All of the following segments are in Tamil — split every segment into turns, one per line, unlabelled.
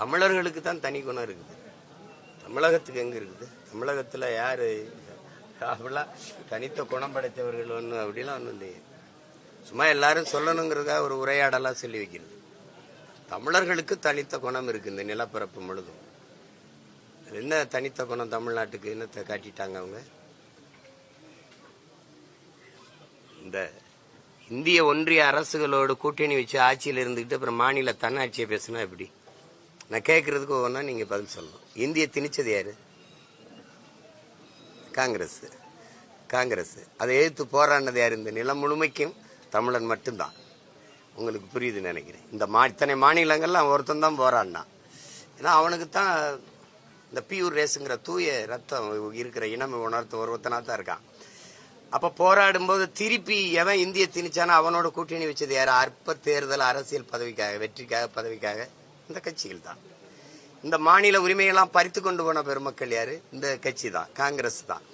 தமிழர்களுக்கு தான் தனி குணம் இருக்குது. தமிழகத்துக்கு எங்க இருக்குது? தமிழகத்துல யாரு அப்படிலாம் தனித்த குணம் படைத்தவர்கள் ஒன்று அப்படிலாம் ஒன்றும் இல்லையே. சும்மா எல்லாரும் சொல்லணுங்கிறதுக்காக ஒரு உரையாடலாம் சொல்லி வைக்கிறது. தமிழர்களுக்கு தனித்த குணம் இருக்கு இந்த நிலப்பரப்பு முழுதும். என்ன தனித்த குணம் தமிழ்நாட்டுக்கு என்னத்தை காட்டிட்டாங்க அவங்க? இந்த இந்திய ஒன்றிய அரசுகளோடு கூட்டணி வச்சு ஆட்சியில் இருந்துக்கிட்டு அப்புறம் மாநில தன்னாட்சியை பேசினா எப்படி? நான் கேட்கறதுக்கு ஒவ்வொன்றா நீங்க பதில் சொல்லணும். இந்திய திணிச்சது யாரு? காங்கிரஸ். காங்கிரஸ் அதை எதிர்த்து போராடினது யாரு? இந்த நிலம் முழுமைக்கும் தமிழன் மட்டும்தான். உங்களுக்கு புரியுதுன்னு நினைக்கிறேன். இந்த இத்தனை மாநிலங்கள்லாம் ஒருத்தன் தான் போராடினான். ஏன்னா அவனுக்கு தான் இந்த பியூர் ரேஸுங்கிற தூய ரத்தம் இருக்கிற இனம் உணர்த்த ஒருத்தனா தான் இருக்கான். அப்ப போராடும் போது திருப்பி எவன் இந்திய திணிச்சானோ அவனோட கூட்டணி வச்சது யாரு? அற்ப தேர்தல் அரசியல் பதவிக்காக, வெற்றிக்காக, பதவிக்காக இந்த கட்சிகள் தான். இந்த மாநில உரிமையெல்லாம் பறித்து கொண்டு போன பெருமக்கள் யாரு? இந்த கட்சி தான், காங்கிரஸ் தான்.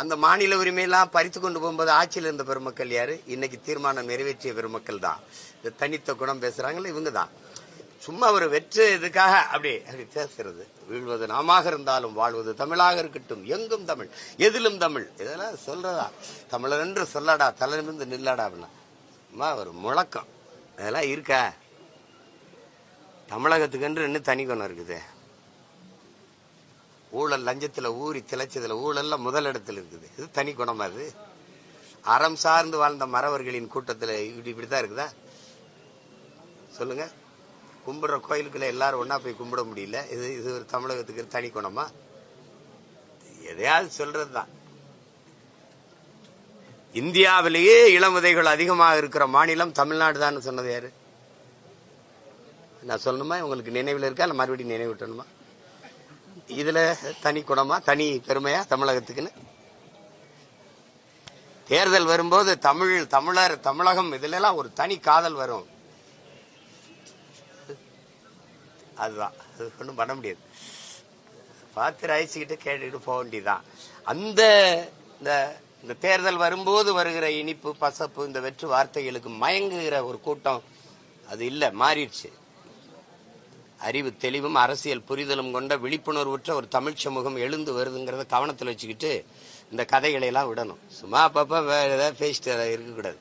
அந்த மாநில உரிமையெல்லாம் பறித்து கொண்டு போகும்போது ஆட்சியில் இருந்த பெருமக்கள் யாரு? இன்னைக்கு தீர்மானம் நிறைவேற்றிய பெருமக்கள் தான். இந்த தனித்த குணம் பேசுறாங்களே இவங்க தான். சும்மா ஒரு வெற்று இதுக்காக அப்படி பேசுறது. வீழ்வது நாமாக இருந்தாலும் வாழ்வது தமிழாக இருக்கட்டும், எங்கும் தமிழ், எதிலும் தமிழ், இதெல்லாம் சொல்றதா? தமிழர் என்று சொல்லடா, தலையிலிருந்து நில்லடா அப்படின்னா ஒரு முழக்கம். இதெல்லாம் இருக்கா? தமிழகத்துக்கு என்று இன்னும் தனி குணம் இருக்குது. ஊழல் லஞ்சத்துல ஊறி திளைச்சதுல ஊழல்ல முதலிடத்தில் இருக்குது. இது தனி குணமா? அது அறம் சார்ந்து வாழ்ந்த மறவர்களின் கூட்டத்துல இப்படித்தான் இருக்குதா? சொல்லுங்க. கும்பிடுற கோயிலுக்குள்ள எல்லாரும் ஒன்னா போய் கும்பிட முடியல. இது ஒரு தமிழகத்துக்கு தனி குணமா? எதையாவது சொல்றதுதான். இந்தியாவிலேயே இளமுதைகள் அதிகமாக இருக்கிற மாநிலம் தமிழ்நாடு தான் சொன்னது யாரு? நான் சொல்லணுமா? உங்களுக்கு நினைவில் இருக்கா? இல்ல மறுபடியும் நினைவுட்டணுமா? இதுல தனி குணமா, தனி பெருமையா தமிழகத்துக்குன்னு? தேர்தல் வரும்போது தமிழர், தமிழகம் இதுல எல்லாம் ஒரு தனி காதல் வரும். அதுதான், அது ஒன்றும் பண்ண முடியாது. பார்த்து ரசிச்சுக்கிட்டு கேட்டுக்கிட்டு போக வேண்டியதுதான். அந்த இந்த தேர்தல் வரும்போது வருகிற இனிப்பு, பசப்பு, இந்த வெற்று வார்த்தைகளுக்கு மயங்குகிற ஒரு கூட்டம் அது இல்லை, மாறிடுச்சு. அறிவு தெளிவும் அரசியல் புரிதலும் கொண்ட விழிப்புணர்வுற்ற ஒரு தமிழ் சமூகம் எழுந்து வருதுங்கிறத கவனத்தில் வச்சுக்கிட்டு இந்த கதைகளை எல்லாம் விடணும். சும்மா அப்பப்ப வேற ஏதாவது பேசிட்டு இருக்கக்கூடாது.